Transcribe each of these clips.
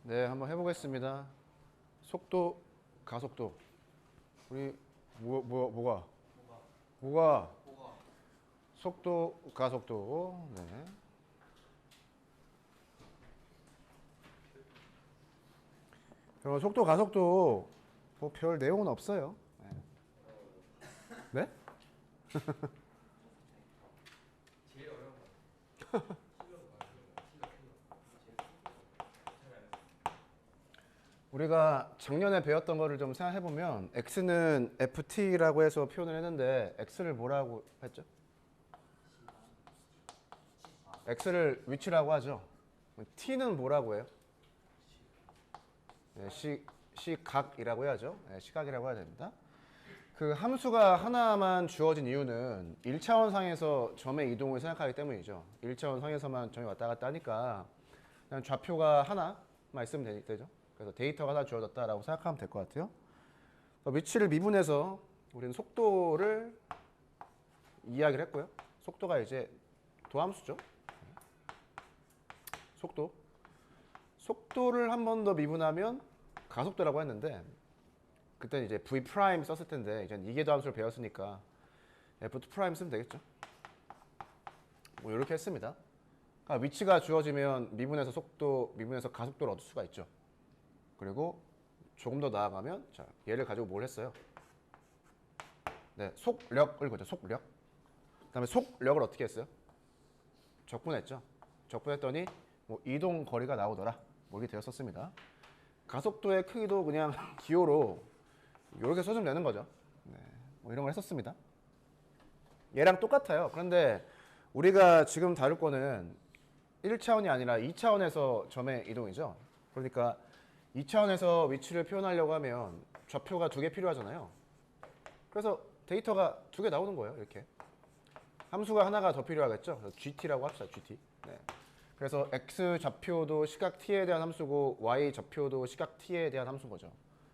네, 한번 해보겠습니다. 속도, 가속도. 우리 뭐가? 뭐가? 속도, 가속도. 네. 그럼 속도, 가속도 뭐 별 내용은 없어요. 네? 우리가 작년에 배웠던 거를 좀 생각해보면 x는 ft라고 해서 표현을 했는데 x를 뭐라고 했죠? x를 위치라고 하죠. t는 뭐라고 해요? 네, 시각이라고 해야죠. 네, 시각이라고 해야 됩니다. 그 함수가 하나만 주어진 이유는 1차원 상에서 점의 이동을 생각하기 때문이죠. 1차원 상에서만 점이 왔다 갔다 하니까 그냥 좌표가 하나만 있으면 되죠. 그래서 데이터가 하나 주어졌다라고 생각하면 될 것 같아요. 위치를 미분해서 우리는 속도를 이야기를 했고요. 속도가 이제 도함수죠. 속도를 한 번 더 미분하면 가속도라고 했는데 그때는 이제 v 프라임 썼을 텐데 이제 이계도 함수를 배웠으니까 f2 프라임 쓰면 되겠죠. 뭐 이렇게 했습니다. 그러니까 위치가 주어지면 미분해서 속도, 미분해서 가속도를 얻을 수가 있죠. 그리고 조금 더 나아가면 자, 얘를 가지고 뭘 했어요? 네, 속력을 거죠. 속력. 그다음에 속력을 어떻게 했어요? 적분했죠. 적분했더니 뭐 이동 거리가 나오더라. 뭐 이렇게 되었었습니다. 가속도의 크기도 그냥 기호로 이렇게 써주면 되는 거죠. 네, 뭐 이런 걸 했었습니다. 얘랑 똑같아요. 그런데 우리가 지금 다룰 거는 1차원이 아니라 2차원에서 점의 이동이죠. 그러니까 2차원에서 위치를 표현하려고 하면 좌표가 두 개 필요하잖아요. 그래서 데이터가 두 개 나오는 거예요. 이렇게. 함수가 하나가 더 필요하겠죠. 그래서 GT라고 합시다. GT. 네. 그래서 X 좌표도 시각 T에 대한 함수고 Y 좌표도 시각 T에 대한 함수인 거죠.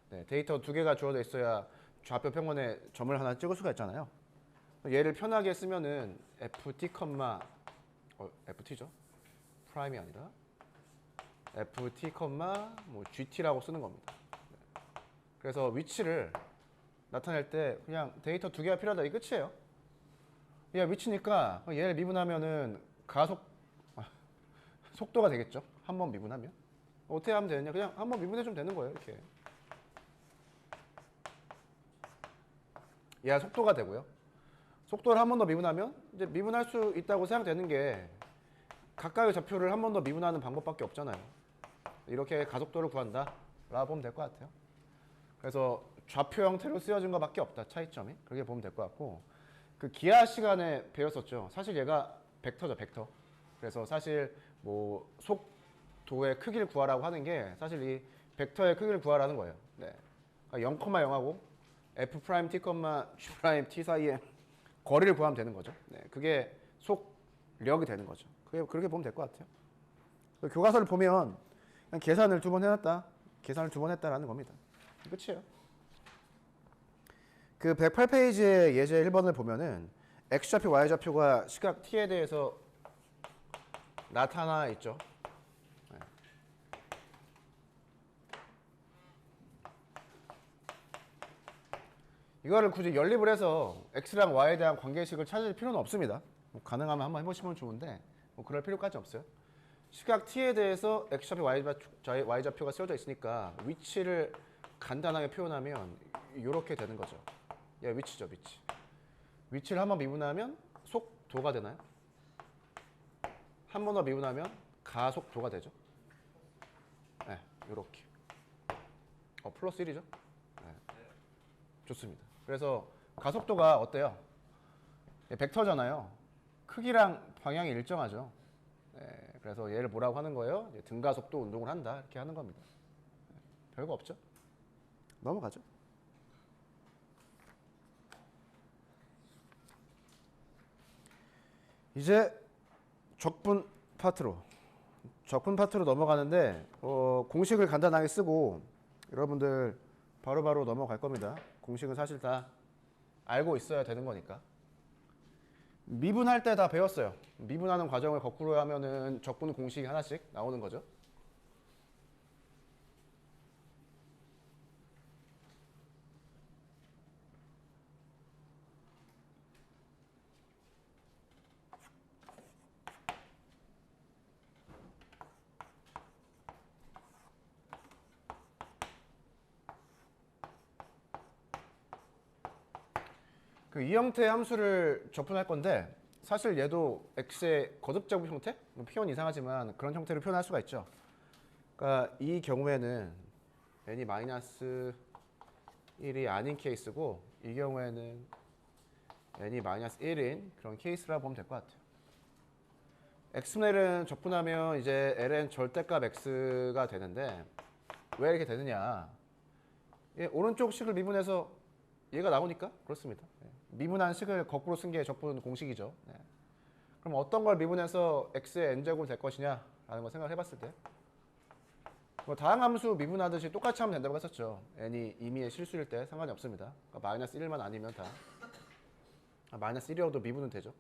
네. 데이터 두 개가 주어져 있어야 좌표 평면에 점을 하나 찍을 수가 있잖아요. 얘를 편하게 쓰면은 FT, FT죠. 프라임이 아니라 FT, 뭐 GT라고 쓰는 겁니다. 네. 그래서 위치를 나타낼 때 그냥 데이터 두 개가 필요하다. 이 끝이에요. 얘가 위치니까 얘를 미분하면은 속도가 되겠죠. 한 번 미분하면. 어떻게 하면 되느냐? 그냥 한 번 미분해주면 되는 거예요. 이렇게. 얘가 속도가 되고요. 속도를 한 번 더 미분하면 이제 미분할 수 있다고 생각되는 게 각각의 좌표를 한 번 더 미분하는 방법밖에 없잖아요. 이렇게 가속도를 구한다 라고 보면 될 것 같아요. 그래서 좌표 형태로 쓰여진 것밖에 없다. 차이점이. 그렇게 보면 될 것 같고 그 기하 시간에 배웠었죠. 사실 얘가 벡터죠. 벡터. 그래서 사실 뭐 속도의 크기를 구하라고 하는 게 사실 이 벡터의 크기를 구하라는 거예요. 네. 그러니까 0,0하고 f 프라임 t, g 프라임 t 사이에 거리를 구하면 되는 거죠. 네. 그게 속력이 되는 거죠. 그렇게 보면 될 것 같아요. 교과서를 보면 그냥 계산을 두 번 해놨다. 계산을 두 번 했다라는 겁니다. 끝이에요. 그 108페이지의 예제 1번을 보면은 x좌표, y좌표가 시각 t에 대해서 나타나 있죠. 네. 이거를 굳이 연립을 해서 x랑 y에 대한 관계식을 찾을 필요는 없습니다. 뭐 가능하면 한번 해보시면 좋은데 뭐 그럴 필요까지 없어요. 시각 t에 대해서 x좌표, y좌표가 쓰여져 있으니까 위치를 간단하게 표현하면 이렇게 되는 거죠. 얘 위치죠, 위치. 위치를 한번 미분하면 속도가 되나요? 한 번 더 미분하면 가속도가 되죠. 네, 요렇게. 플러스 1이죠? 네. 좋습니다. 그래서 가속도가 어때요? 벡터잖아요. 크기랑 방향이 일정하죠. 네, 그래서 얘를 뭐라고 하는 거예요? 등가속도 운동을 한다. 이렇게 하는 겁니다. 네, 별거 없죠? 넘어가죠. 이제 적분 파트로 넘어가는데 공식을 간단하게 쓰고 여러분들 바로바로 넘어갈 겁니다. 공식은 사실 다 알고 있어야 되는 거니까. 미분할 때 다 배웠어요. 미분하는 과정을 거꾸로 하면은 적분 공식이 하나씩 나오는 거죠. 이 형태의 함수를 적분할 건데 사실 얘도 x의 거듭제곱 형태? 뭐 표현 이상하지만 그런 형태로 표현할 수가 있죠. 그러니까 이 경우에는 n이 마이너스 1이 아닌 케이스고 이 경우에는 n이 마이너스 1인 그런 케이스라고 보면 될 것 같아요. x분의 1은 적분하면 이제 ln 절대값 x가 되는데 왜 이렇게 되느냐? 오른쪽 식을 미분해서 얘가 나오니까 그렇습니다. 미분한 식을 거꾸로 쓴 게 적분 공식이죠. 그럼 어떤 걸 미분해서 x의 n제곱이 될 것이냐라는 걸 생각을 해봤을 때 뭐 다항함수 미분하듯이 똑같이 하면 된다고 했었죠. n이 임의의 실수일 때 상관이 없습니다. 그러니까 마이너스 1만 아니면 다 마이너스 1이어도 미분은 되죠.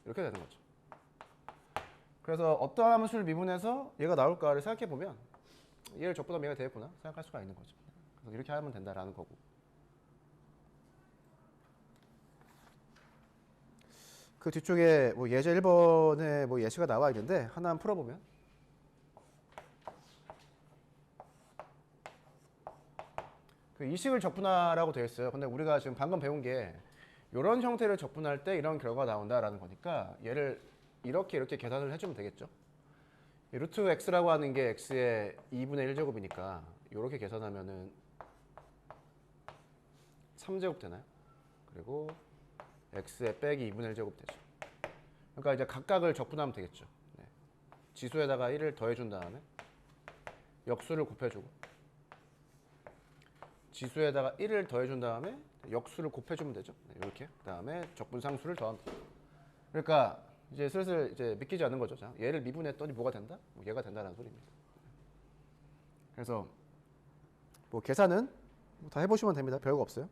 이렇게 되는 거죠. 그래서 어떤 함수를 미분해서 얘가 나올까를 생각해 보면 얘를 적분하면 얘가 되겠구나 생각할 수가 있는 거죠. 그래서 이렇게 하면 된다라는 거고. 그 뒤쪽에 뭐 예제 1번에 뭐 예시가 나와 있는데 하나 풀어보면 그 이식을 적분하라고 되어 있어요. 근데 우리가 지금 방금 배운 게 이런 형태를 적분할 때 이런 결과가 나온다라는 거니까 얘를 이렇게 계산을 해주면 되겠죠. 루트 x라고 하는 게 x의 2분의 1제곱이니까 이렇게 계산하면은 3제곱 되나요? 그리고 x의 빼기 2분의 1제곱 되죠. 그러니까 이제 각각을 적분하면 되겠죠. 지수에다가 1을 더해준 다음에 역수를 곱해주고 지수에다가 1을 더해준 다음에 역수를 곱해주면 되죠. 이렇게. 그 다음에 적분상수를 더하면 돼요. 그러니까 이제 슬슬 이제 믿기지 않는 거죠. 자, 얘를 미분했더니 뭐가 된다? 얘가 된다는 소리입니다. 그래서 뭐 계산은 다 해보시면 됩니다. 별거 없어요.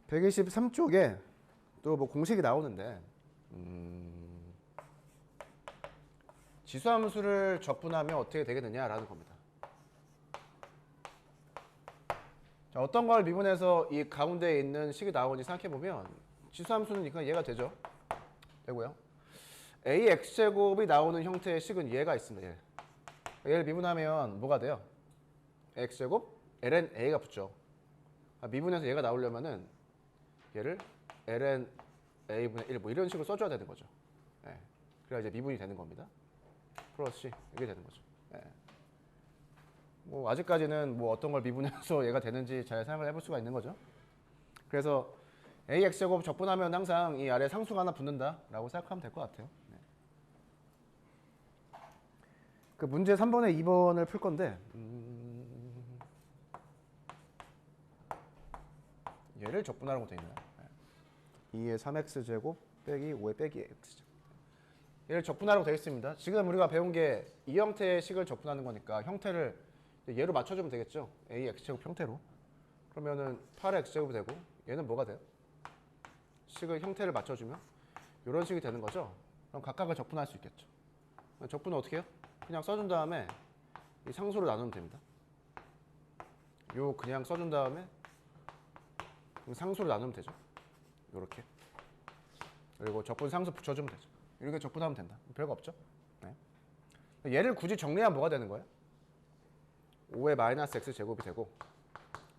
123쪽에 또 뭐 공식이 나오는데 지수함수를 적분하면 어떻게 되겠느냐라는 겁니다. 자, 어떤 걸 미분해서 이 가운데에 있는 식이 나오는지 생각해보면 지수함수는 그러니까 얘가 되죠. 되고요. ax제곱이 나오는 형태의 식은 얘가 있습니다. 얘를 미분하면 뭐가 돼요? x제곱 ln a가 붙죠. 미분해서 얘가 나오려면은 얘를 ln a분의 1 뭐 이런 식으로 써줘야 되는 거죠. 그래야 이제 미분이 되는 겁니다. 플러스 c 이게 되는 거죠. 뭐 아직까지는 뭐 어떤 걸 미분해서 얘가 되는지 잘 생각을 해볼 수가 있는 거죠. 그래서 ax제곱 적분하면 항상 이 아래 상수가 하나 붙는다라고 생각하면 될 것 같아요. 그 문제 3번에 2번을 풀 건데 얘를 적분하라고 되어 있나요? 2의 3x제곱 빼기 5의 빼기 x제곱 얘를 적분하라고 되어 있습니다. 지금 우리가 배운 게 이 형태의 식을 적분하는 거니까 형태를 얘로 맞춰주면 되겠죠. ax제곱 형태로. 그러면은 8x제곱이 되고 얘는 뭐가 돼요? 식의 형태를 맞춰주면 이런 식이 되는 거죠. 그럼 각각을 적분할 수 있겠죠. 적분은 어떻게 해요? 그냥 써준 다음에 이 상수로 나누면 됩니다. 요 그냥 써준 다음에 상수로 나누면 되죠. 요렇게. 그리고 적분 상수 붙여주면 되죠. 이렇게 적분하면 된다. 별거 없죠. 얘를 굳이 정리하면 뭐가 되는 거예요? 5의 마이너스 x 제곱이 되고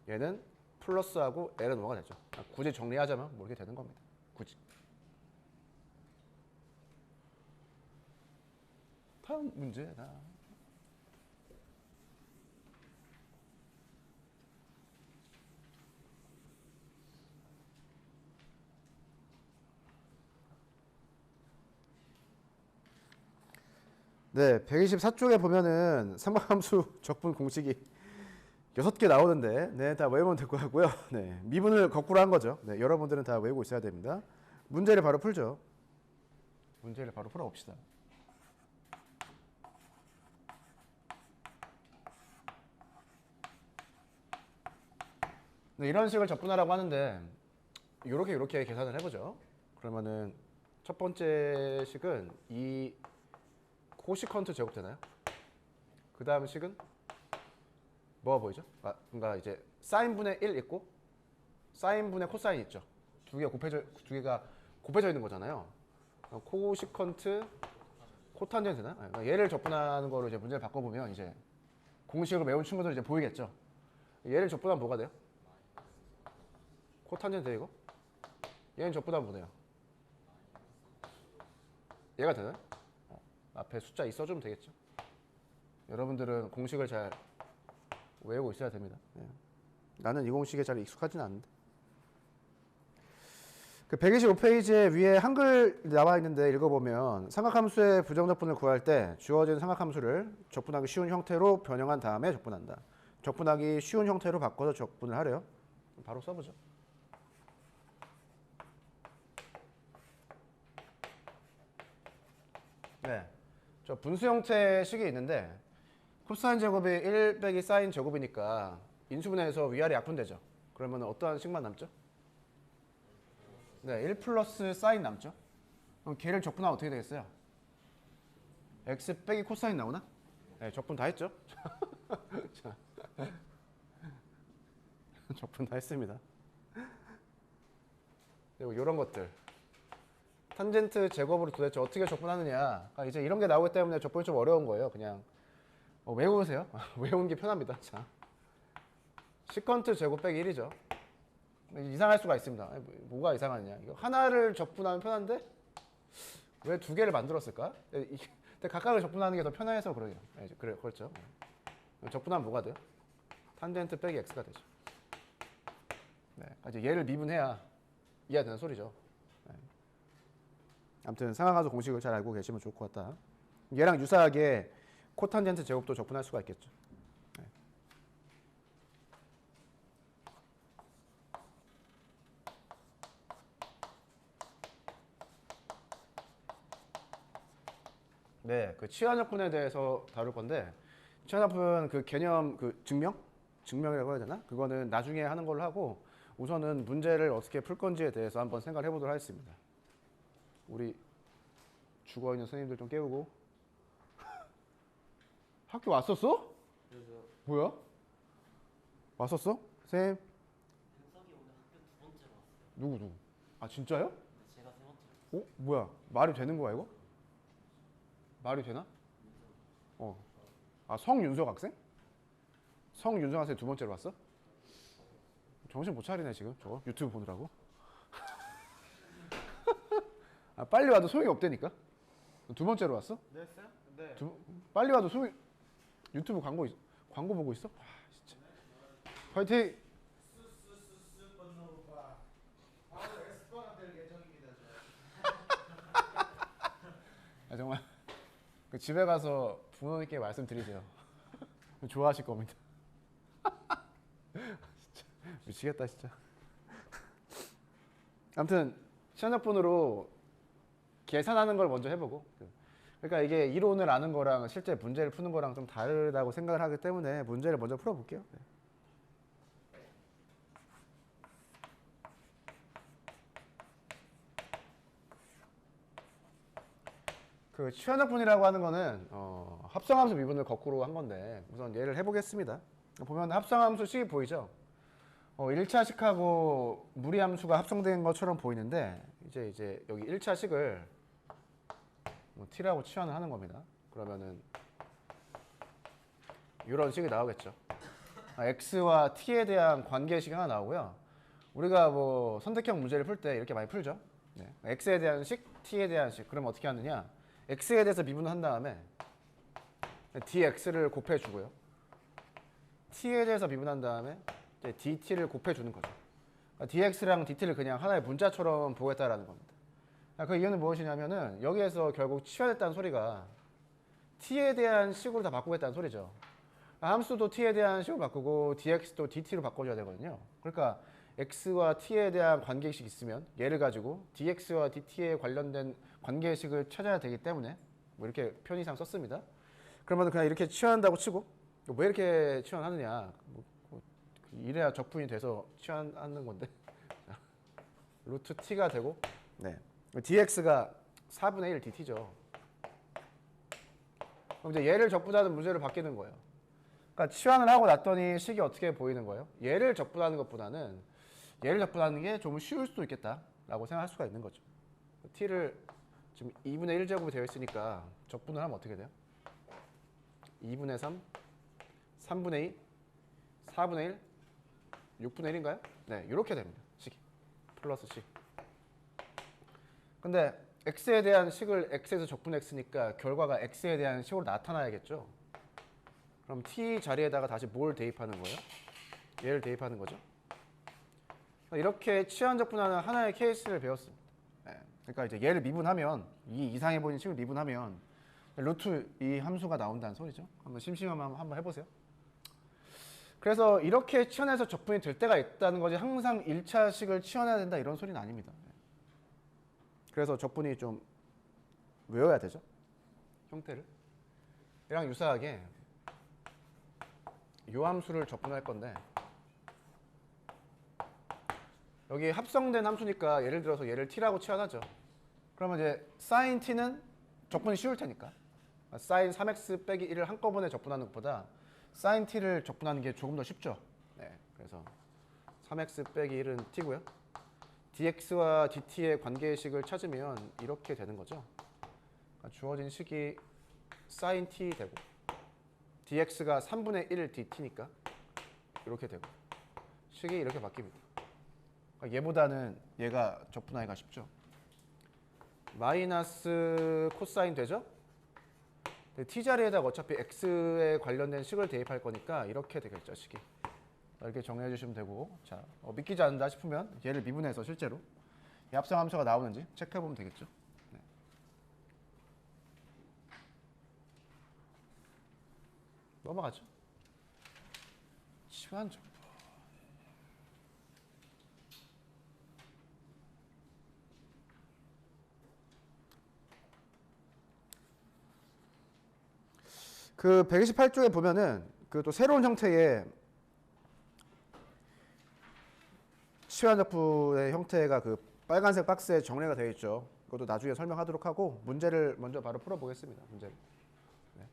얘는 플러스하고 l은 5가 되죠. 굳이 정리하자면 뭐 이렇게 되는 겁니다. 굳이. 다음 문제다. 네, 124쪽에 보면은 삼각함수 적분 공식이 6개 나오는데 네, 다 외우면 될 것 같고요. 네, 미분을 거꾸로 한 거죠. 네, 여러분들은 다 외우고 있어야 됩니다. 문제를 바로 풀죠. 문제를 바로 풀어봅시다. 네, 이런 식을 적분하라고 하는데 이렇게 계산을 해보죠. 그러면은 첫 번째 식은 이 코시컨트 제곱 되나요? 그 다음 식은 뭐가 보이죠? 그러니까 이제 사인분의 1 있고 사인분의 코사인 있죠. 두 개가 곱해져 있는 거잖아요. 코시컨트 코탄젠트 되나? 그러니까 얘를 적분하는 거로 이제 문제를 바꿔보면 이제 공식을 외운 친구들 이제 보이겠죠. 얘를 적분하면 뭐가 돼요? 코탄젠트 이거? 얘는 적분함분해요. 얘가 되나요? 앞에 숫자 2 써주면 되겠죠. 여러분들은 공식을 잘 외우고 있어야 됩니다. 예. 나는 이 공식에 잘 익숙하진 않은데. 그 125페이지에 위에 한글 나와 있는데 읽어보면 삼각함수의 부정적분을 구할 때 주어진 삼각함수를 적분하기 쉬운 형태로 변형한 다음에 적분한다. 적분하기 쉬운 형태로 바꿔서 적분을 하래요. 바로 써보죠. 네, 저 분수 형태의 식이 있는데 코사인 제곱이 1 빼기 사인 제곱이니까 인수분해에서 위아래 약분되죠. 그러면 어떠한 식만 남죠? 네, 1 플러스 사인 남죠. 그럼 걔를 적분하면 어떻게 되겠어요? x 빼기 코사인 나오나? 네, 적분 다 했죠. 자, 적분 다 했습니다. 그리고 이런 것들 탄젠트 제곱으로 도대체 어떻게 적분하느냐. 이제 이런 게 나오기 때문에 적분이 좀 어려운 거예요. 그냥 외우세요. 외우는 게 편합니다. 자, 시컨트 제곱 빼기 1이죠. 이상할 수가 있습니다. 뭐가 이상하냐. 이거 하나를 적분하면 편한데 왜 두 개를 만들었을까? 각각을 적분하는 게 더 편해서 그래요. 그래, 그렇죠. 적분하면 뭐가 돼요? 탄젠트 빼기 x가 되죠. 네, 이제 얘를 미분해야 이해가 되는 소리죠. 네. 아무튼 삼각함수 공식을 잘 알고 계시면 좋을 것 같다. 얘랑 유사하게 코탄젠트 제곱도 적분할 수가 있겠죠. 네. 네, 그 치환적분에 대해서 다룰 건데 치환적분 그 개념 그 증명이라고 해야 되나? 그거는 나중에 하는 걸로 하고 우선은 문제를 어떻게 풀 건지에 대해서 한번 생각을 해보도록 하겠습니다. 우리 죽어 있는 선생님들 좀 깨우고. 학교 왔었어? 뭐야? 왔었어? 쌤? 혁석이 오늘 학교 두 번째로 왔어요. 누구? 아 진짜요? 근데 제가 세 번째로. 뭐야? 말이 되는 거야 이거? 말이 되나? 아 성윤석 학생? 성윤석 학생 두 번째로 왔어? 정신 못 차리네 지금 저거 유튜브 보느라고. 아, 빨리 와도 소용이 없다니까. 두 번째로 왔어? 네, 쌤? 네. 빨리 와도 소용. 유튜브 광고 보고 있어? 아, 진짜. 파이팅. 번호가 바로 S번가 될 예정입니다. 아, 정말 그 집에 가서 부모님께 말씀드리세요. 좋아하실 겁니다. 진짜 미치겠다 진짜. 아무튼 시한적분으로 계산하는 걸 먼저 해보고, 그러니까 이게 이론을 아는 거랑 실제 문제를 푸는 거랑 좀 다르다고 생각을 하기 때문에 문제를 먼저 풀어볼게요. 네. 그 치환적분이라고 하는 거는 합성함수 미분을 거꾸로 한 건데 우선 예를 해보겠습니다. 보면 합성함수 식이 보이죠? 1차식하고 무리함수가 합성된 것처럼 보이는데 이제 여기 1차식을 t라고 치환을 하는 겁니다. 그러면은 이런 식이 나오겠죠. x와 t에 대한 관계식이 하나 나오고요. 우리가 뭐 선택형 문제를 풀 때 이렇게 많이 풀죠. 네. x에 대한 식, t에 대한 식. 그러면 어떻게 하느냐? x에 대해서 미분을 한 다음에 dx를 곱해주고요. t에 대해서 미분한 다음에 이제 dt를 곱해주는 거죠. 그러니까 dx랑 dt를 그냥 하나의 문자처럼 보겠다라는 겁니다. 그 이유는 무엇이냐면은 여기에서 결국 치환했다는 소리가 t에 대한 식으로 다 바꾸겠다는 소리죠. 함수도 t에 대한 식으로 바꾸고 dx도 dt로 바꿔줘야 되거든요. 그러니까 x와 t에 대한 관계식이 있으면 얘를 가지고 dx와 dt에 관련된 관계식을 찾아야 되기 때문에 뭐 이렇게 편의상 썼습니다. 그러면 그냥 이렇게 치환한다고 치고 왜 이렇게 치환하느냐? 이래야 적분이 돼서 치환하는 건데 루트 t가 되고, 네. dx가 4분의 1 dt죠. 그럼 이제 얘를 적분하는 문제로 바뀌는 거예요. 그러니까 치환을 하고 났더니 식이 어떻게 보이는 거예요? 얘를 적분하는 것보다는 얘를 적분하는 게 좀 쉬울 수도 있겠다라고 생각할 수가 있는 거죠. t를 지금 2분의 1제곱이 되어 있으니까 적분을 하면 어떻게 돼요? 2분의 3, 3분의 2, 4분의 1, 6분의 1인가요? 네, 이렇게 됩니다. 식이. 플러스 c. 근데 x에 대한 식을 x에서 적분 x니까 결과가 x에 대한 식으로 나타나야겠죠. 그럼 t 자리에다가 다시 뭘 대입하는 거예요? 얘를 대입하는 거죠. 이렇게 치환 적분하는 하나의 케이스를 배웠습니다. 그러니까 이제 얘를 미분하면 이 이상해 보이는 식을 미분하면 루트 이 함수가 나온다는 소리죠. 한번 심심하면 한번 해보세요. 그래서 이렇게 치환해서 적분이 될 때가 있다는 거지 항상 1차식을 치환해야 된다 이런 소리는 아닙니다. 그래서 적분이 좀 외워야 되죠. 형태를. 얘랑 유사하게 요 함수를 적분할 건데 여기 합성된 함수니까 예를 들어서 얘를 t라고 치환하죠. 그러면 이제 sin t는 적분이 쉬울 테니까 sin 3x 빼기 1을 한꺼번에 적분하는 것보다 sin t를 적분하는 게 조금 더 쉽죠. 네, 그래서 3x 빼기 1은 t고요. dx와 dt의 관계식을 찾으면 이렇게 되는 거죠. 그러니까 주어진 식이 sin t 되고 dx가 3분의 1 dt니까 이렇게 되고 식이 이렇게 바뀝니다. 그러니까 얘보다는 얘가 적분하기가 쉽죠. 마이너스 코사인 되죠? t 자리에다가 어차피 x에 관련된 식을 대입할 거니까 이렇게 되겠죠, 식이. 이렇게 정리해 주시면 되고, 자, 믿기지 않는다 싶으면 얘를 미분해서 실제로 이 합성 함수가 나오는지 체크해 보면 되겠죠. 네. 넘어가죠. 치환 적분. 그 128쪽에 보면은 그 또 새로운 형태의 치환 적분의 형태가 그 빨간색 박스에 정리가 되어 있죠. 그것도 나중에 설명하도록 하고 문제를 먼저 바로 풀어보겠습니다. 문제를. 네.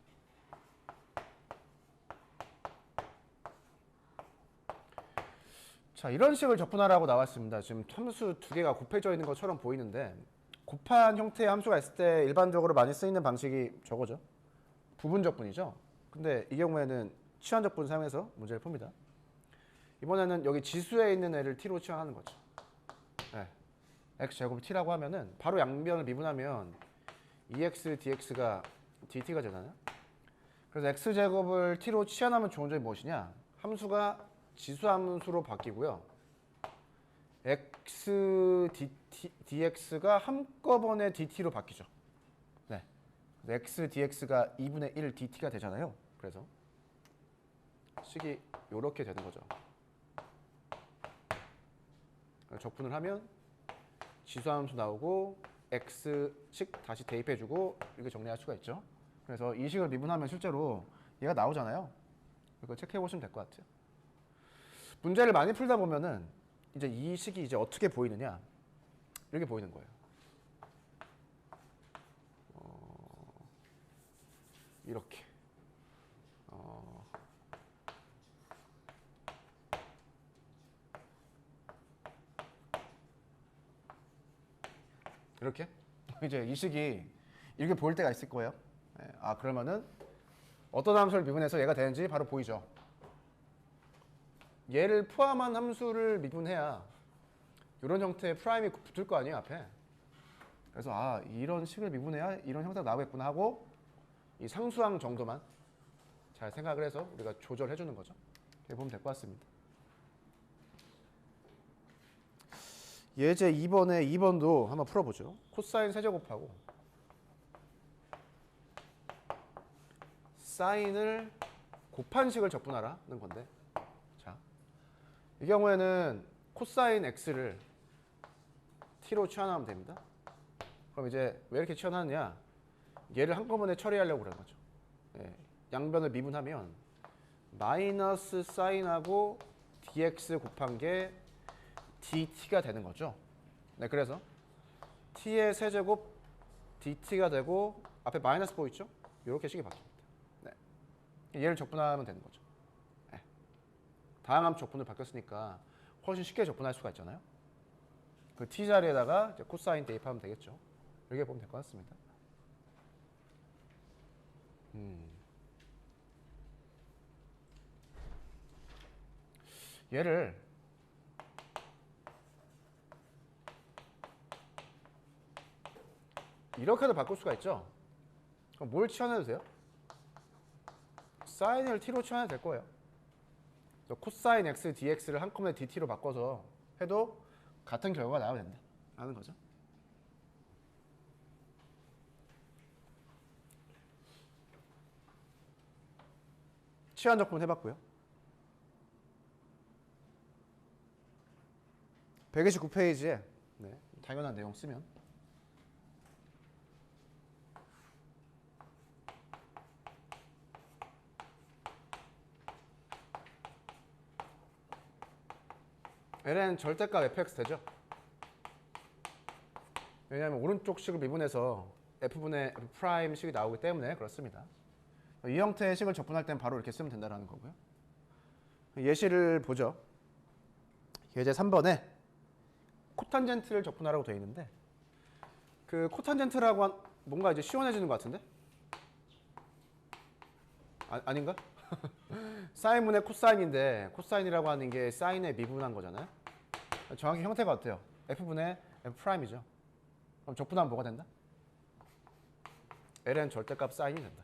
자, 이런 식을 적분하라고 나왔습니다. 지금 함수 두 개가 곱해져 있는 것처럼 보이는데 곱한 형태의 함수가 있을 때 일반적으로 많이 쓰이는 방식이 저거죠. 부분 적분이죠. 근데 이 경우에는 치환 적분 사용해서 문제를 풉니다. 이번에는 여기 지수에 있는 애를 t로 치환하는 거죠. 네. x제곱 t라고 하면은 바로 양변을 미분하면 2x dx가 dt가 되잖아요. 그래서 x제곱을 t로 치환하면 좋은 점이 무엇이냐? 함수가 지수 함수로 바뀌고요. x dx가 한꺼번에 dt로 바뀌죠. 네. x dx가 2분의 1 dt가 되잖아요. 그래서 식이 이렇게 되는 거죠. 적분을 하면 지수함수 나오고 x식 다시 대입해주고 이렇게 정리할 수가 있죠. 그래서 이 식을 미분하면 실제로 얘가 나오잖아요. 이거 체크해 보시면 될 것 같아요. 문제를 많이 풀다 보면은 이제 이 식이 이제 어떻게 보이느냐 이렇게 보이는 거예요. 이렇게. 이렇게 이제 이 식이 이렇게 보일 때가 있을 거예요. 네. 아, 그러면은 어떤 함수를 미분해서 얘가 되는지 바로 보이죠. 얘를 포함한 함수를 미분해야 이런 형태의 프라임이 붙을 거 아니에요, 앞에. 그래서 아, 이런 식을 미분해야 이런 형태가 나오겠구나 하고 이 상수항 정도만 잘 생각을 해서 우리가 조절해 주는 거죠. 이렇게 보면 될 것 같습니다. 예제 2번에 2번도 한번 풀어보죠. 코사인 세제곱하고 사인을 곱한 식을 적분하라는 건데, 자, 이 경우에는 코사인 x를 t로 치환하면 됩니다. 그럼 이제 왜 이렇게 치환하느냐? 얘를 한꺼번에 처리하려고 그러는 거죠. 예, 양변을 미분하면 마이너스 사인하고 dx 곱한 게 dt가 되는 거죠. 네, 그래서 t의 세제곱 dt가 되고 앞에 마이너스 보이죠? 이렇게 식이 바뀝니다. 네. 얘를 적분하면 되는 거죠. 네. 다양한 적분을 바뀌었으니까 훨씬 쉽게 적분할 수가 있잖아요. 그 t 자리에다가 이제 코사인 대입하면 되겠죠. 이렇게 보면 될 것 같습니다. 얘를 이렇게도 바꿀 수가 있죠. 그럼 뭘 치환해도 돼요? 사인을 t로 치환해도 될 거예요. 그래서 코사인 x dx를 한꺼번에 dt로 바꿔서 해도 같은 결과가 나와야 된다 라는 거죠. 치환 적분 해봤고요. 129페이지에 당연한 내용 쓰면 ln 절대값 fx 되죠? 왜냐하면 오른쪽 식을 미분해서 f분의 f' 식이 나오기 때문에 그렇습니다. 이 형태의 식을 적분할 땐 바로 이렇게 쓰면 된다는 거고요. 예시를 보죠. 예제 3번에 코탄젠트를 적분하라고 되어 있는데 그 코탄젠트라고 뭔가 이제 시원해지는 것 같은데? 아닌가? 사인분의 코사인인데 코사인이라고 하는 게 사인에 미분한 거잖아요. 정확히 형태가 어때요? f분의 f'이죠. 그럼 적분하면 뭐가 된다? ln 절대값 사인이 된다.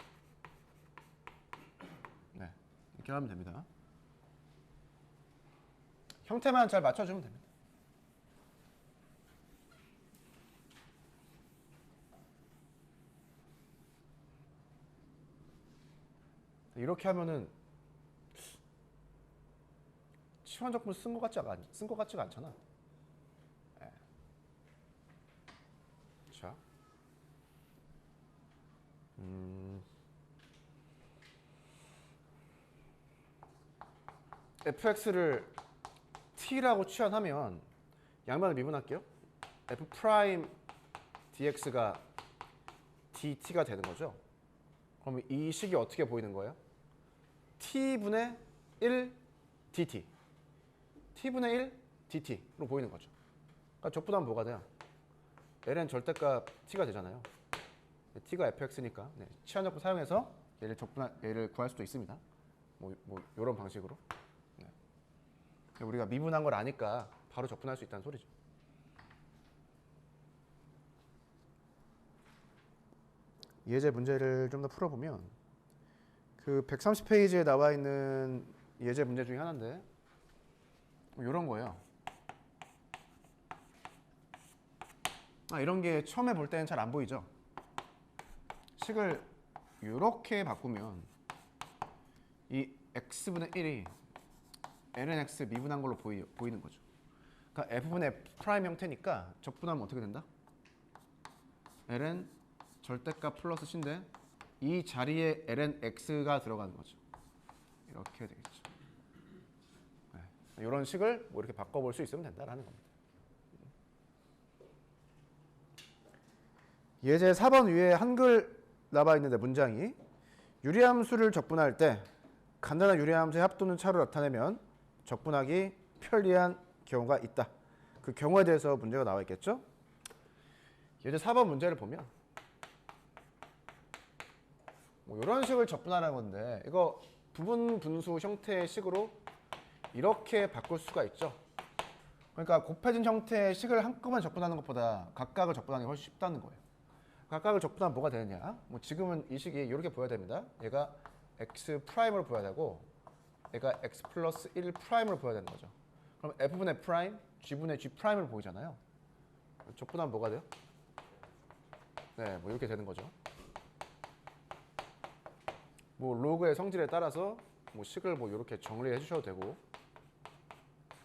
네, 이렇게 하면 됩니다. 형태만 잘 맞춰주면 됩니다. 이렇게 하면은 치환 적분 쓴 것 같지가 않잖아. 네. 자, fx를 t라고 치환하면 양변을 미분할게요. f 프라임 dx가 dt가 되는 거죠. 그러면 이 식이 어떻게 보이는 거예요? t분의 1 dt t분의 1 dt로 보이는 거죠. 그러니까 적분하면 뭐가 돼요? ln 절대값 t가 되잖아요. t가 fx니까 치환적분 사용해서 얘를 구할 수도 있습니다. 뭐 이런 방식으로. 우리가 미분한 걸 아니까 바로 적분할 수 있다는 소리죠. 예제 문제를 좀 더 풀어보면 그 130페이지에 나와 있는 예제 문제 중에 하나인데 이런 거예요. 이런 게 처음에 볼 때는 잘 안 보이죠. 식을 이렇게 바꾸면 이 x분의 1이 ln x 미분한 걸로 보이는 거죠. 그러니까 f분의 f' 형태니까 적분하면 어떻게 된다? ln 절대값 플러스 c인데 이 자리에 ln x가 들어가는 거죠. 이렇게 되겠죠. 이런 식을 뭐 이렇게 바꿔볼 수 있으면 된다라는 겁니다. 예제 4번 위에 한글 나와 있는데 문장이 유리함수를 적분할 때 간단한 유리함수의 합 또는 차로 나타내면 적분하기 편리한 경우가 있다. 그 경우에 대해서 문제가 나와 있겠죠? 예제 4번 문제를 보면 뭐 이런 식을 적분하라는 건데 이거 부분 분수 형태의 식으로 이렇게 바꿀 수가 있죠. 그러니까 곱해진 형태의 식을 한꺼번에 적분하는 것보다 각각을 적분하는 게 훨씬 쉽다는 거예요. 각각을 적분하면 뭐가 되느냐? 뭐 지금은 이 식이 이렇게 보여야 됩니다. 얘가 x''으로 보여야 되고 얘가 x 플러스 1'으로 보여야 되는 거죠. 그럼 f분의 프라임, g분의 g'으로 보이잖아요. 적분하면 뭐가 돼요? 네, 뭐 이렇게 되는 거죠. 뭐 로그의 성질에 따라서 뭐 식을 뭐 이렇게 정리해 주셔도 되고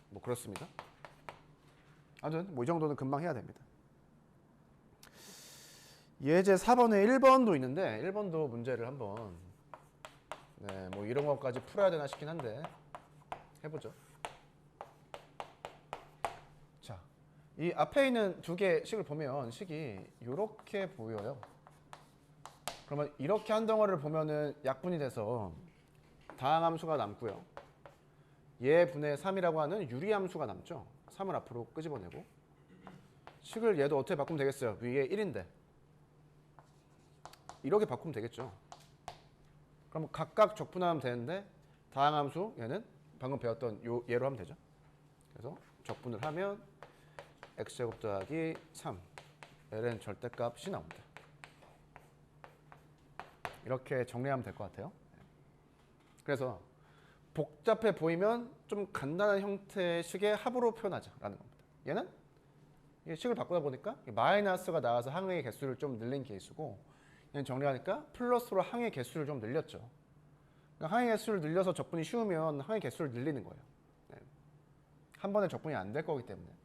뭐 그렇습니다. 아무튼 뭐 이 정도는 금방 해야 됩니다. 예제 4번에 1번도 있는데 1번도 문제를 한번 뭐 이런 것까지 풀어야 되나 싶긴 한데 해보죠. 자, 이 앞에 있는 두 개 식을 보면 식이 이렇게 보여요. 그러면 이렇게 한 덩어리를 보면은 약분이 돼서 다항함수가 남고요. 얘 분의 3이라고 하는 유리함수가 남죠. 3을 앞으로 끄집어내고 식을 얘도 어떻게 바꾸면 되겠어요? 위에 1인데 이렇게 바꾸면 되겠죠. 그럼 각각 적분하면 되는데 다항함수 얘는 방금 배웠던 얘로 하면 되죠. 그래서 적분을 하면 x제곱 더하기 3 ln 절대값이 나옵니다. 이렇게 정리하면 될 것 같아요. 그래서 복잡해 보이면 좀 간단한 형태의 식의 합으로 표현하자라는 겁니다. 얘는 이 식을 바꾸다 보니까 마이너스가 나와서 항의 개수를 좀 늘린 케이스고, 얘는 정리하니까 플러스로 항의 개수를 좀 늘렸죠. 그러니까 항의 개수를 늘려서 적분이 쉬우면 항의 개수를 늘리는 거예요. 네. 한 번에 적분이 안 될 거기 때문에.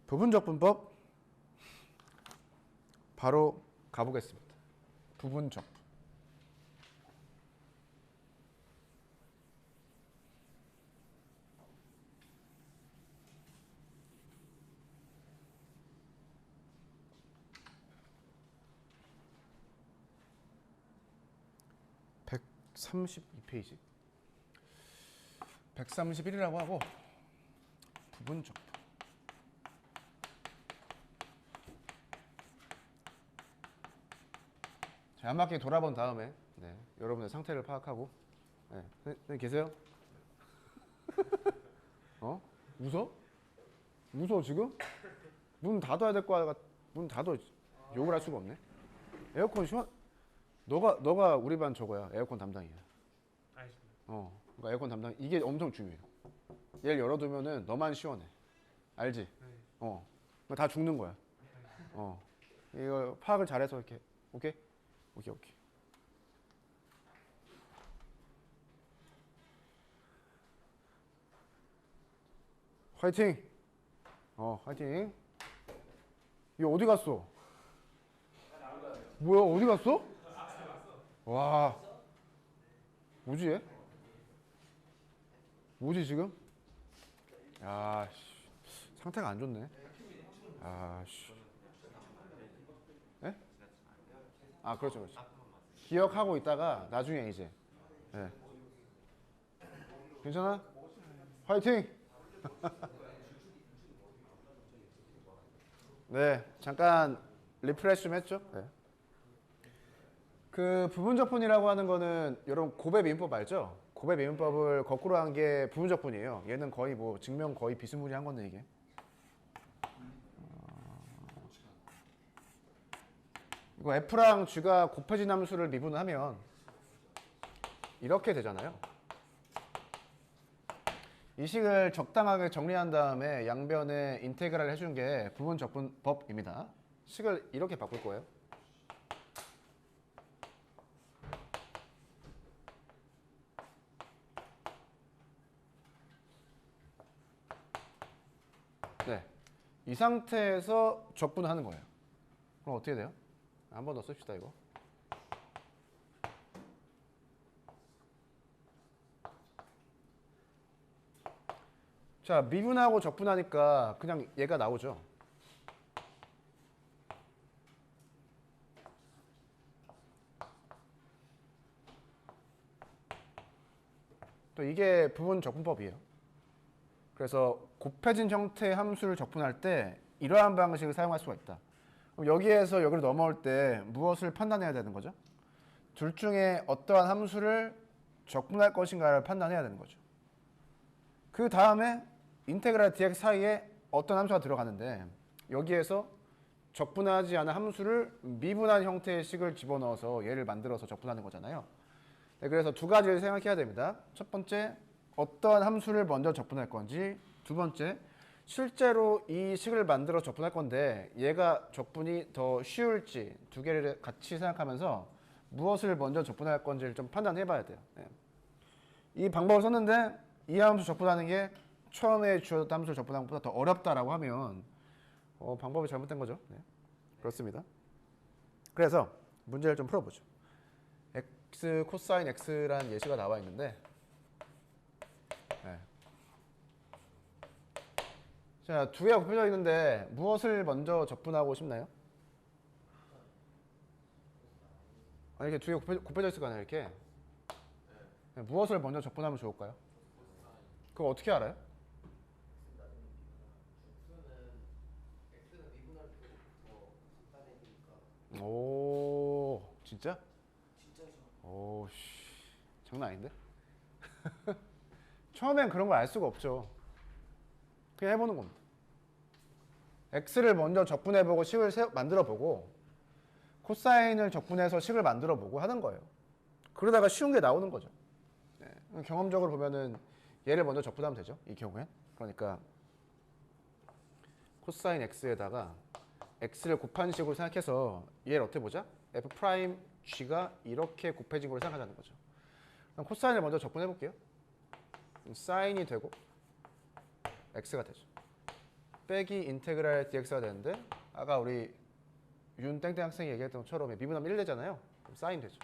부분적분법 바로 가보겠습니다. 부분적. (132페이지) 131이라고 하고 부분적. 자, 한 바퀴 돌아본 다음에 여러분의 상태를 파악하고. 선생님 계세요? 웃어? 웃어 지금? 문 닫아야 될 거야. 문 닫아. 욕을 할 수가 없네. 에어컨 시원. 너가 우리 반 저거야. 에어컨 담당이야. 알겠습니다. 그러니까 에어컨 담당 이게 엄청 중요해요. 얘를 열어두면은 너만 시원해. 알지? 네. 다 죽는 거야. 이거 파악을 잘해서 이렇게. 오케이. 화이팅. 화이팅. 이거 어디 갔어? 뭐야, 어디 갔어? 와, 뭐지 얘? 뭐지 지금? 야, 상태가 안 좋네. 예? 그렇죠. 기억하고 있다가 나중에 이제. 괜찮아? 화이팅! 네, 잠깐 리프레시 좀 했죠? 네. 그 부분적분이라고 하는 거는 여러분 곱의 미분법 알죠? 곱의 미분법을 거꾸로 한 게 부분적분이에요. 얘는 거의 뭐 증명 거의 비스무리한 건데 이게. 이거 F랑 G가 곱해진 함수를 미분하면 이렇게 되잖아요. 이 식을 적당하게 정리한 다음에 양변에 인테그랄을 해준 게 부분적분법입니다. 식을 이렇게 바꿀 거예요. 네, 이 상태에서 적분하는 거예요. 그럼 어떻게 돼요? 한 번 더 씁시다 이거. 자, 미분하고 적분하니까 그냥 얘가 나오죠. 또 이게 부분 적분법이에요. 그래서 곱해진 형태의 함수를 적분할 때 이러한 방식을 사용할 수가 있다. 그럼 여기에서 여기로 넘어올 때 무엇을 판단해야 되는 거죠? 둘 중에 어떠한 함수를 적분할 것인가를 판단해야 되는 거죠. 그 다음에 인테그랄 dx 사이에 어떤 함수가 들어가는데 여기에서 적분하지 않은 함수를 미분한 형태의 식을 집어넣어서 얘를 만들어서 적분하는 거잖아요. 그래서 두 가지를 생각해야 됩니다. 첫 번째, 어떠한 함수를 먼저 적분할 건지, 두 번째, 실제로 이 식을 만들어 적분할 건데 얘가 적분이 더 쉬울지 두 개를 같이 생각하면서 무엇을 먼저 적분할 건지를 좀 판단해 봐야 돼요. 이 방법을 썼는데 이 함수 적분하는 게 처음에 주어졌던 함수를 적분하는 것보다 더 어렵다라고 하면 방법이 잘못된 거죠. 그렇습니다. 그래서 문제를 좀 풀어보죠. x 코사인 x라는 예시가 나와 있는데 자, 두 개가 곱해져 있는데 무엇을 먼저 적분하고 싶나요? 이렇게 두 개가 곱해져 있을 거 아니에요, 이렇게. 무엇을 먼저 적분하면 좋을까요? 그거 어떻게 알아요? 오, 진짜? 오, 장난 아닌데? 처음엔 그런 걸 알 수가 없죠. 그냥 해보는 겁니다. x를 먼저 적분해보고 식을 만들어보고 코사인을 적분해서 식을 만들어보고 하는 거예요. 그러다가 쉬운 게 나오는 거죠. 네. 경험적으로 보면은 얘를 먼저 적분하면 되죠. 이 경우엔. 그러니까 코사인 x에다가 x를 곱한 식으로 생각해서 얘를 어떻게 보자? f 프라임 g가 이렇게 곱해진 걸로 생각하자는 거죠. 그럼 코사인을 먼저 적분해 볼게요. 사인이 되고 x가 되죠. 빼기 인테그랄 dx가 되는데 아까 우리 윤 땡땡 학생이 얘기했던 것처럼 미분하면 1 되잖아요. 그럼 사인 되죠.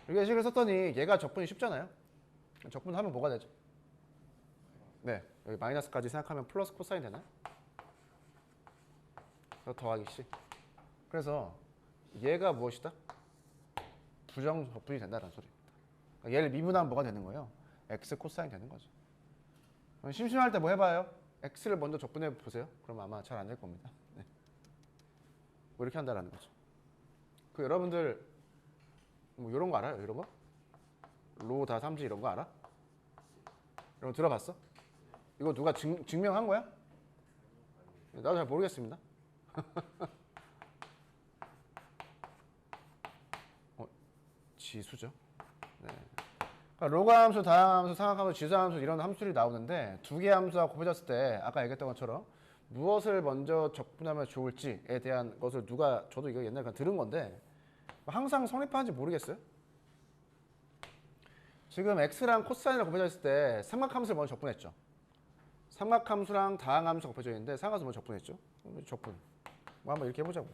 이렇게 식을 썼더니 얘가 적분이 쉽잖아요. 적분하면 뭐가 되죠? 네, 여기 마이너스까지 생각하면 플러스 코사인 되나요? 더하기 c. 그래서 얘가 무엇이다? 부정 적분이 된다는 소리입니다. 그러니까 얘를 미분하면 뭐가 되는 거예요? x 코사인 되는 거죠. 그럼 심심할 때 뭐 해봐요? x를 먼저 적분해 보세요. 그럼 아마 잘 안 될 겁니다. 네. 뭐 이렇게 한다는 거죠. 그 여러분들 뭐 이런 거 알아요? 이런 거? 로 다 3지 이런 거 알아? 이런 거 들어봤어? 이거 누가 증명한 거야? 나도 잘 모르겠습니다. 지수죠. 네. 그러니까 로그함수, 다항함수, 상악함수, 지수함수 이런 함수들이 나오는데 두 개의 함수가 곱해졌을 때 아까 얘기했던 것처럼 무엇을 먼저 적분하면 좋을지에 대한 것을 저도 이거 옛날에 들은 건데 항상 성립하는지 모르겠어요. 지금 x랑 코사인을 곱해졌을 때 삼각함수를 먼저 적분했죠. 삼각함수랑 다항함수가 곱해져 있는데 삼각함수 먼저 적분했죠. 적분. 뭐 한번 이렇게 해보자고.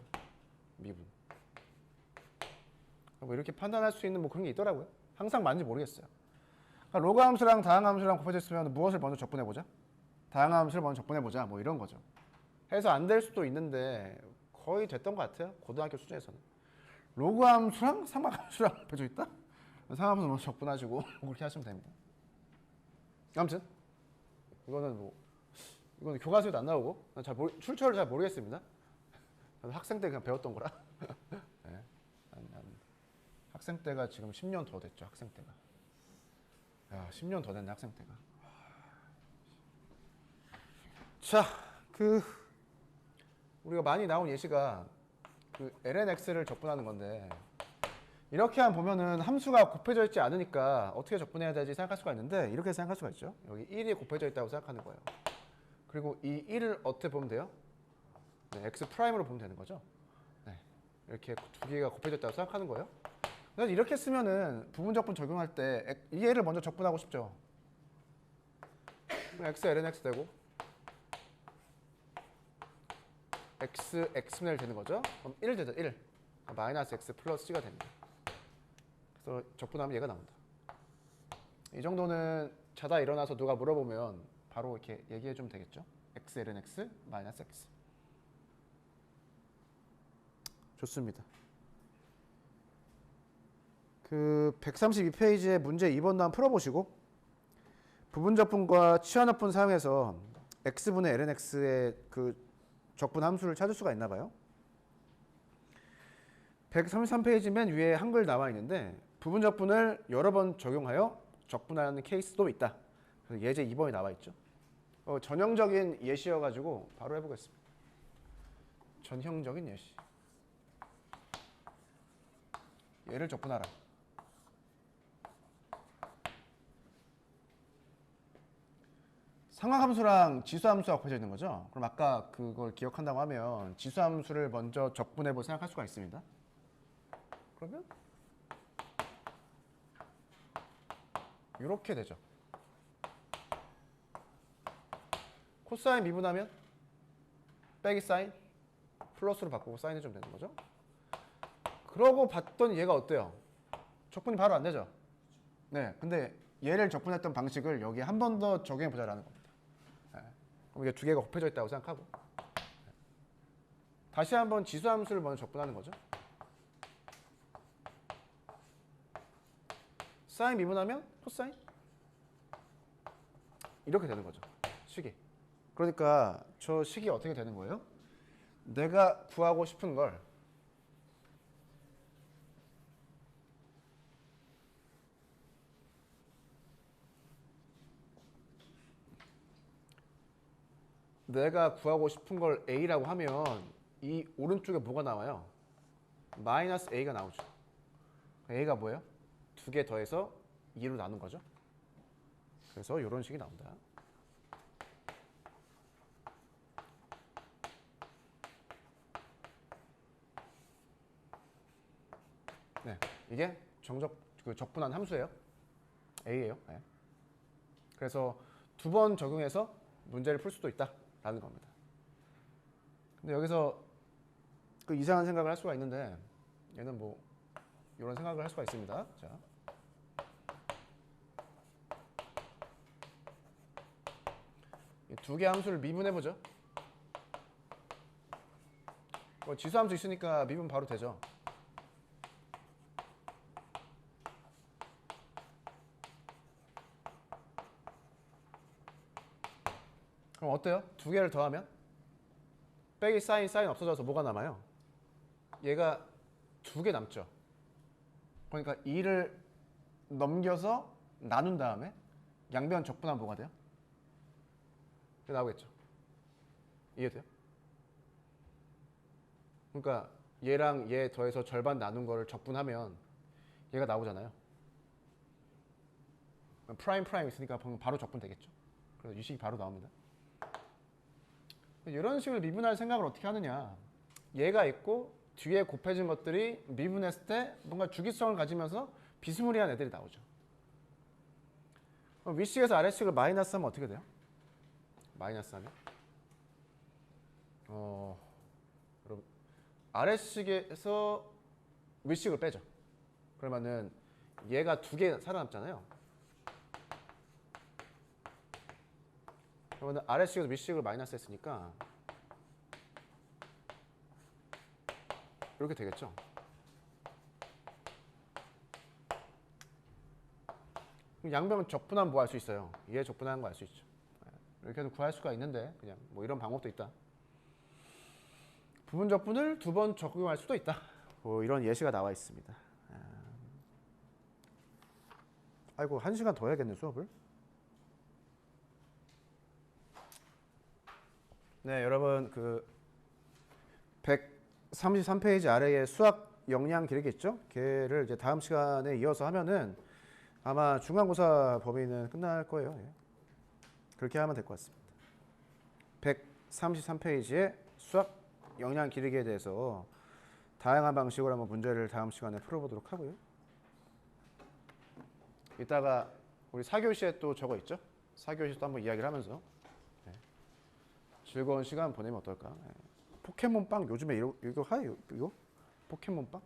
미분. 뭐 이렇게 판단할 수 있는 뭐 그런 게 있더라고요. 항상 맞는지 모르겠어요. 그러니까 로그함수랑 다항함수랑 곱해졌으면 무엇을 먼저 적분해보자? 다항함수를 먼저 적분해보자. 뭐 이런 거죠. 해서 안 될 수도 있는데 거의 됐던 것 같아요. 고등학교 수준에서는. 로그함수랑 삼각함수랑 곱해져 있다? 삼각함수 먼저 적분하시고 그렇게 하시면 됩니다. 아무튼 이거는 교과서에도 안 나오고 출처를 잘 모르겠습니다. 학생 때 그냥 배웠던 거라. 네. 학생 때가 지금 10년 더 됐죠. 학생 때가. 야, 10년 더 됐네 학생 때가. 자, 우리가 많이 나온 예시가 lnx를 적분하는 건데 이렇게 보면은 함수가 곱해져 있지 않으니까 어떻게 적분해야 되지 생각할 수가 있는데 이렇게 생각할 수가 있죠. 여기 1이 곱해져 있다고 생각하는 거예요. 그리고 이 1을 어떻게 보면 돼요? 네, x 프라임으로 보면 되는 거죠. 네, 이렇게 두 개가 곱해져 있다고 생각하는 거예요. 그래서 이렇게 쓰면은 부분적분 적용할 때 이 애를 먼저 적분하고 싶죠. 그럼 x lnx 되고 x x분의 1 되는 거죠. 그럼 1 되죠. 1. 마이너스 x 플러스 c가 됩니다. 그래서 적분하면 얘가 나온다. 이 정도는 자다 일어나서 누가 물어보면 바로 이렇게 얘기해 주면 되겠죠. x lnx 마이너스 x. 좋습니다. 132페이지의 문제 2번도 한번 풀어보시고 부분적분과 치환합분 사용해서 x분의 lnx의 적분 함수를 찾을 수가 있나 봐요. 133페이지 맨 위에 한글 나와 있는데 부분적분을 여러 번 적용하여 적분하는 케이스도 있다. 그래서 예제 2번이 나와 있죠. 전형적인 예시여가지고 바로 해보겠습니다. 전형적인 예시. 얘를 적분하라. 상하함수랑 지수함수가 곱해져 있는 거죠. 그럼 아까 그걸 기억한다고 하면 지수함수를 먼저 적분해볼 생각할 수가 있습니다. 그러면 이렇게 되죠. 코사인 미분하면 빼기 사인 플러스로 바꾸고 사인해주면 되는 거죠. 그러고 봤더니 얘가 어때요? 적분이 바로 안 되죠. 네, 근데 얘를 적분했던 방식을 여기에 한 번 더 적용해 보자라는 겁니다. 네. 그럼 이게 두 개가 곱해져 있다고 생각하고 다시 한번 지수함수를 먼저 적분하는 거죠. 사인 미분하면 코사인 이렇게 되는 거죠. 식이. 그러니까 저 식이 어떻게 되는 거예요? 내가 구하고 싶은 걸 내가 구하고 싶은 걸 A라고 하면 이 오른쪽에 뭐가 나와요? 마이너스 A가 나오죠. A가 뭐예요? 두 개 더해서 2로 나눈 거죠. 그래서 이런 식이 나온다. 네, 이게 적분한 함수예요. A예요. 네. 그래서 두 번 적용해서 문제를 풀 수도 있다라는 겁니다. 근데 여기서 그 이상한 생각을 할 수가 있는데 얘는 뭐 이런 생각을 할 수가 있습니다. 자, 두 개 함수를 미분해 보죠. 지수 함수 있으니까 미분 바로 되죠. 그럼 어때요? 두 개를 더하면 빼기 사인 없어져서 뭐가 남아요? 얘가 두 개 남죠. 그러니까 2를 넘겨서 나눈 다음에 양변 적분하면 뭐가 돼요? 나오겠죠. 이해돼요? 그러니까 얘랑 얘 더해서 절반 나눈 거를 적분하면 얘가 나오잖아요. 프라임 있으니까 바로 적분 되겠죠. 그래서 이 식이 바로 나옵니다. 이런 식으로 미분할 생각을 어떻게 하느냐. 얘가 있고 뒤에 곱해진 것들이 미분했을 때 뭔가 주기성을 가지면서 비스무리한 애들이 나오죠. 그럼 윗식에서 아래식을 마이너스 하면 어떻게 돼요? 마이너스 하면 여러분 아래식에서 윗식을 빼죠. 그러면은 얘가 두 개 살아남잖아요. 그러면 아래식에서 윗식을 마이너스 했으니까 이렇게 되겠죠. 양변 적분하면 뭐 할 수 있어요? 얘 적분하는 거 알 수 있죠. 이렇게 해서 구할 수가 있는데 그냥 뭐 이런 방법도 있다. 부분 적분을 두 번 적용할 수도 있다. 뭐 이런 예시가 나와 있습니다. 아이고 1시간 더 해야겠네 수업을. 네, 여러분 그 133페이지 아래에 수학 역량 기록이 있죠? 걔를 이제 다음 시간에 이어서 하면은 아마 중간고사 범위는 끝날 거예요. 예. 그렇게 하면 될 것 같습니다. 133페이지의 수학 역량 기록에 대해서 다양한 방식으로 한번 문제를 다음 시간에 풀어보도록 하고요. 이따가 우리 4교시에 또 저거 있죠? 4교시도 한번 이야기를 하면서 즐거운 시간 보내면 어떨까? 포켓몬빵 요즘에 이거 하요? 이거 포켓몬빵?